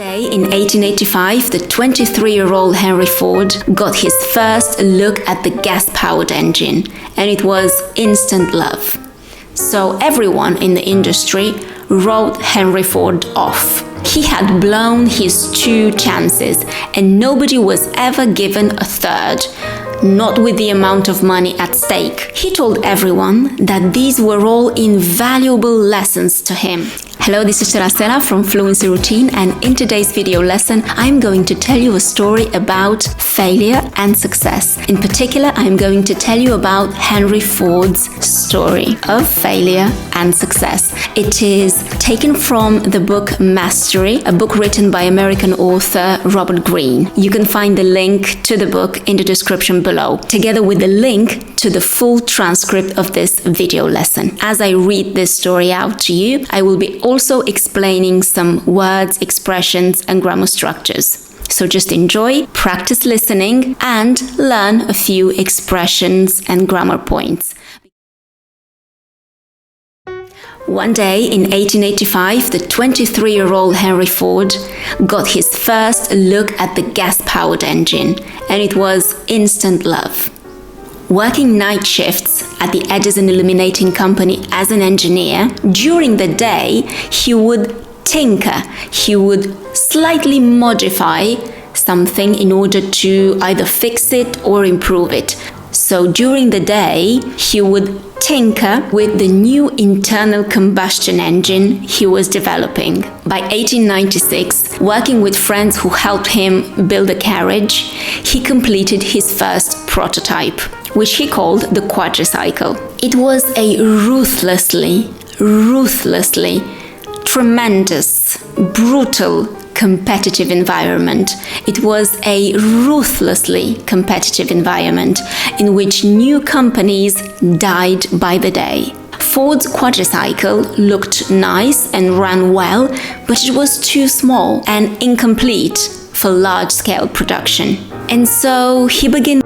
day in 1885, the 23-year-old Henry Ford got his first look at the gas-powered engine, and it was instant love. So everyone in the industry wrote Henry Ford off. He had blown his 2 chances, and nobody was ever given a third, not with the amount of money at stake. He told everyone that these were all invaluable lessons to him. Hello, this is Cerasela from Fluency Routine, and in today's video lesson, I'm going to tell you a story about failure and success. In particular, I'm going to tell you about Henry Ford's story of failure and success. It is taken from the book Mastery, a book written by American author Robert Greene. You can find the link to the book in the description below, together with the link to the full transcript of this video lesson. As I read this story out to you, I will be also explaining some words, expressions, and grammar structures. So just enjoy, practice listening, and learn a few expressions and grammar points. One day in 1885, the 23-year-old Henry Ford got his first look at the gas-powered engine, and it was instant love. Working night shifts at the Edison Illuminating Company as an engineer, during the day he would tinker, he would slightly modify something in order to either fix it or improve it. So during the day he would tinker with the new internal combustion engine he was developing. By 1896, working with friends who helped him build a carriage, he completed his first prototype, which he called the quadricycle. It was a ruthlessly, tremendous, brutal, competitive environment. It was a ruthlessly competitive environment in which new companies died by the day. Ford's quadricycle looked nice and ran well, but it was too small and incomplete for large-scale production. And so he began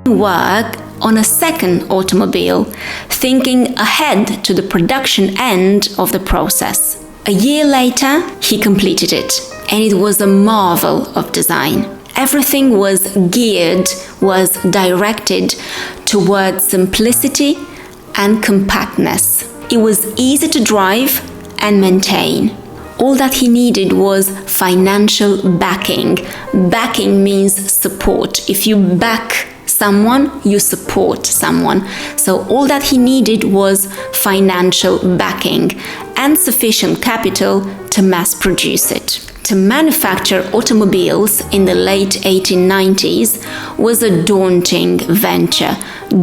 work on a second automobile, thinking ahead to the production end of the process. A year later, he completed it, and it was a marvel of design. Everything was geared, was directed towards simplicity and compactness. It was easy to drive and maintain. All that he needed was financial backing. Backing means support. If you back someone, you support someone. So all that he needed was financial backing and sufficient capital to mass produce it. To manufacture automobiles in the late 1890s was a daunting venture.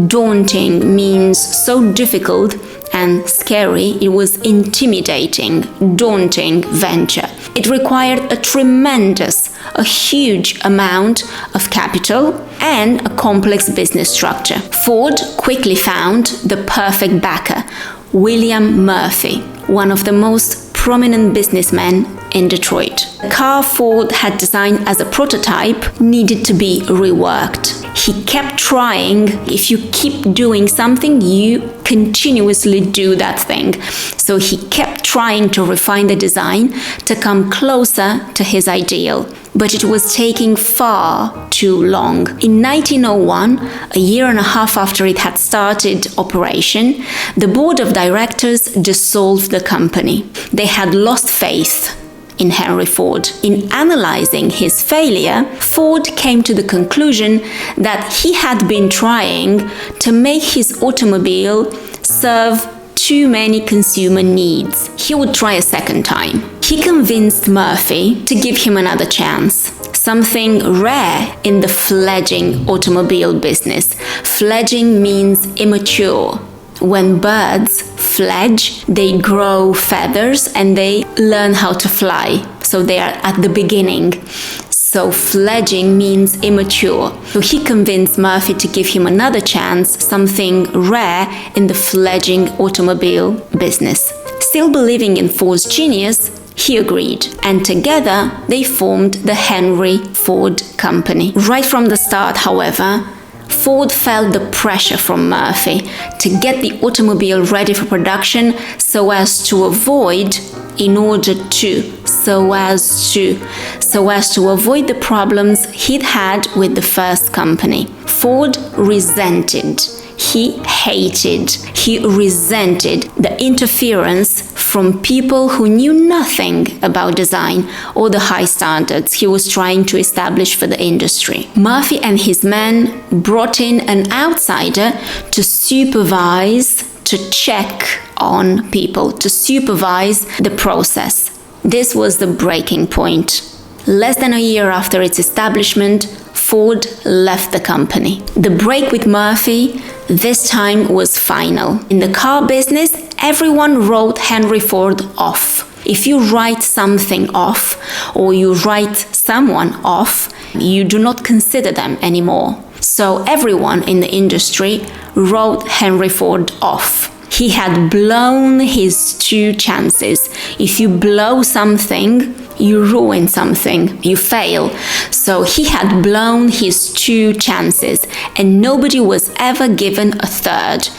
Daunting means so difficult and scary, it was intimidating, daunting venture. It required a huge amount of capital and a complex business structure. Ford quickly found the perfect backer, William Murphy, one of the most prominent businessmen in Detroit. The car Ford had designed as a prototype needed to be reworked. He kept trying. If you keep doing something, you continuously do that thing. So he kept trying to refine the design to come closer to his ideal. But it was taking far too long. In 1901, a year and a half after it had started operation, the board of directors dissolved the company. They had lost faith in Henry Ford. In analyzing his failure, Ford came to the conclusion that he had been trying to make his automobile serve too many consumer needs. He would try a second time. He convinced Murphy to give him another chance. Something rare in the fledgling automobile business. Fledgling means immature. When birds fledge, they grow feathers and they learn how to fly. So they are at the beginning. So fledgling means immature. So he convinced Murphy to give him another chance, something rare in the fledgling automobile business. Still believing in Ford's genius, he agreed, and together they formed the Henry Ford Company. Right from the start, however, Ford felt the pressure from Murphy to get the automobile ready for production so as to avoid the problems he'd had with the first company. Ford resented the interference from people who knew nothing about design or the high standards he was trying to establish for the industry. Murphy and his men brought in an outsider to supervise, to check on people, to supervise the process. This was the breaking point. Less than a year after its establishment, Ford left the company. The break with Murphy this time was final. In the car business, everyone wrote Henry Ford off. If you write something off or you write someone off, you do not consider them anymore. So everyone in the industry wrote Henry Ford off. He had blown his 2 chances. If you blow something, you ruin something, you fail. So he had blown his 2 chances, and nobody was ever given a third.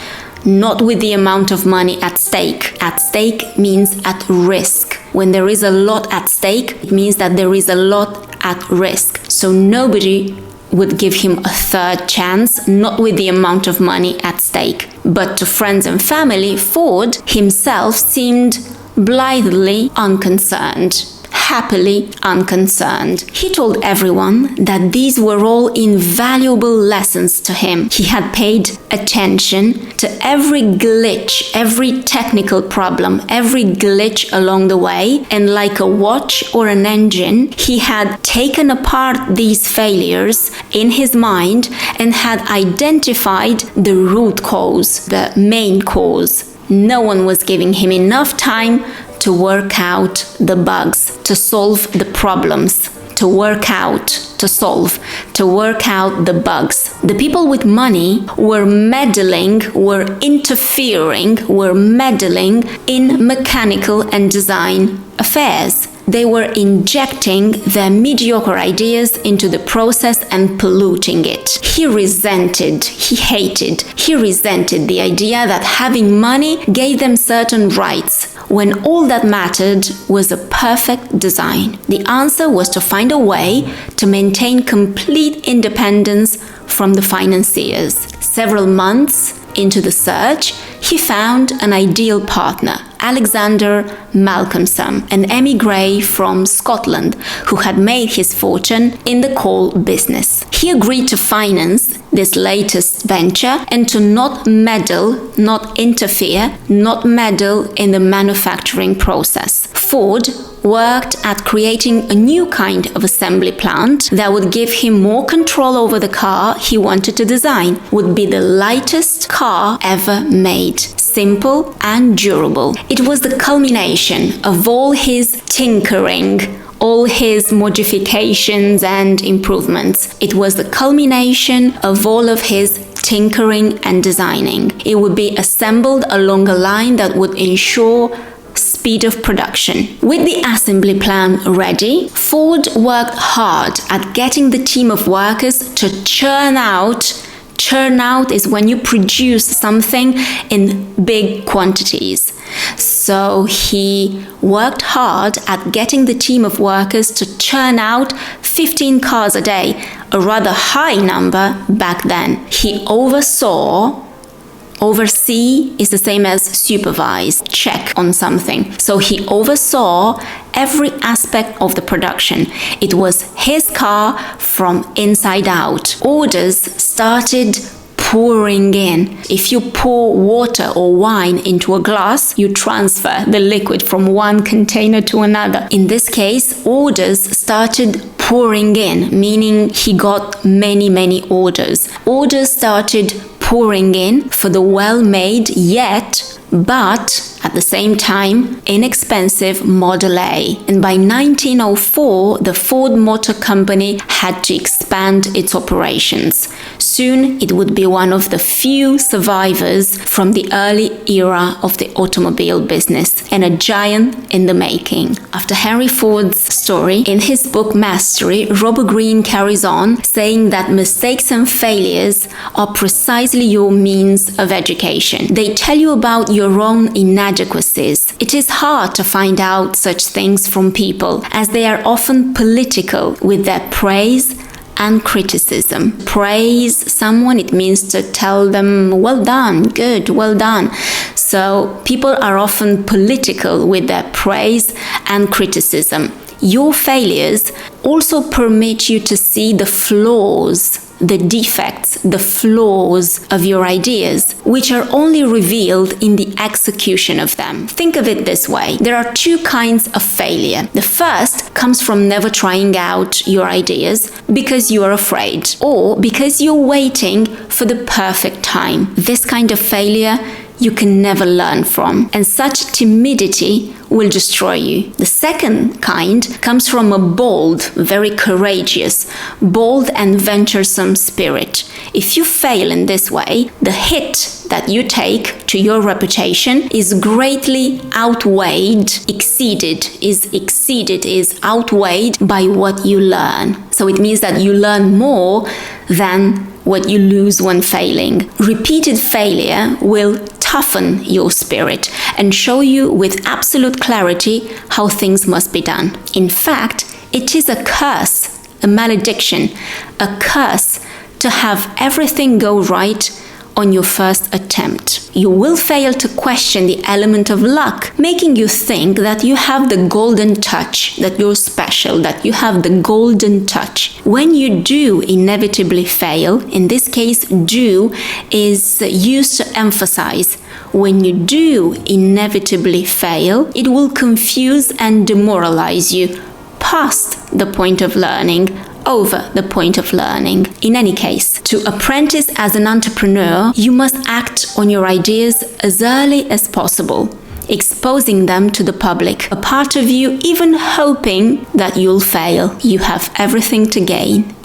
Not with the amount of money at stake. At stake means at risk. When there is a lot at stake, it means that there is a lot at risk. So nobody would give him a third chance, not with the amount of money at stake. But to friends and family, Ford himself seemed blithely unconcerned. Happily unconcerned. He told everyone that these were all invaluable lessons to him. He had paid attention to every glitch, every technical problem, every glitch along the way, and like a watch or an engine, he had taken apart these failures in his mind and had identified the root cause, the main cause. No one was giving him enough time to work out the bugs, to solve the problems, to work out the bugs. The people with money were meddling in mechanical and design affairs. They were injecting their mediocre ideas into the process and polluting it. He resented the idea that having money gave them certain rights, when all that mattered was a perfect design. The answer was to find a way to maintain complete independence from the financiers. Several months into the search, he found an ideal partner, Alexander Malcolmson, an emigre from Scotland who had made his fortune in the coal business. He agreed to finance this latest venture and to not meddle, not interfere, not meddle in the manufacturing process. Ford worked at creating a new kind of assembly plant that would give him more control over the car he wanted to design. Would be the lightest car ever made, simple and durable. It was the culmination of all his tinkering, all his modifications and improvements. It was the culmination of all of his tinkering and designing. It would be assembled along a line that would ensure speed of production. With the assembly plan ready, Ford worked hard at getting the team of workers to churn out. Churn out is when you produce something in big quantities. So he worked hard at getting the team of workers to churn out 15 cars a day, a rather high number back then. He oversee is the same as supervise, check on something. So he oversaw every aspect of the production. It was his car from inside out. Orders started pouring in. If you pour water or wine into a glass, you transfer the liquid from one container to another. In this case, orders started pouring in, meaning he got many orders. Orders started pouring in for the well-made yet, but at the same time, inexpensive Model A. And by 1904, the Ford Motor Company had to expand its operations. Soon it would be one of the few survivors from the early era of the automobile business, and a giant in the making. After Henry Ford's story, in his book Mastery, Robert Greene carries on saying that mistakes and failures are precisely your means of education. They tell you about your own inadequacies. It is hard to find out such things from people, as they are often political with their praise and criticism. Praise someone, it means to tell them, well done, good, well done. So people are often political with their praise and criticism. Your failures also permit you to see the flaws, the defects, the flaws of your ideas, which are only revealed in the execution of them. Think of it this way. There are two kinds of failure. The first comes from never trying out your ideas because you are afraid, or because you're waiting for the perfect time. This kind of failure you can never learn from, and such timidity will destroy you. The second kind comes from a bold, very courageous, bold and venturesome spirit. If you fail in this way, the hit that you take to your reputation is greatly outweighed, is outweighed by what you learn. So it means that you learn more than what you lose when failing. Repeated failure will toughen your spirit and show you with absolute clarity how things must be done. In fact, it is a curse, a malediction, a curse to have everything go right on your first attempt. You will fail to question the element of luck, making you think that you have the golden touch, that you're special, that you have the golden touch. When you do inevitably fail, in this case, do is used to emphasize. When you do inevitably fail, it will confuse and demoralize you past the point of learning, over the point of learning. In any case, to apprentice as an entrepreneur, you must act on your ideas as early as possible, exposing them to the public. A part of you even hoping that you'll fail. You have everything to gain.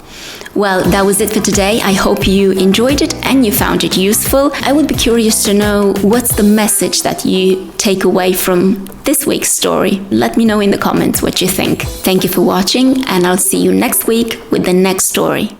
Well, that was it for today. I hope you enjoyed it and you found it useful. I would be curious to know what's the message that you take away from this week's story. Let me know in the comments what you think. Thank you for watching, and I'll see you next week with the next story.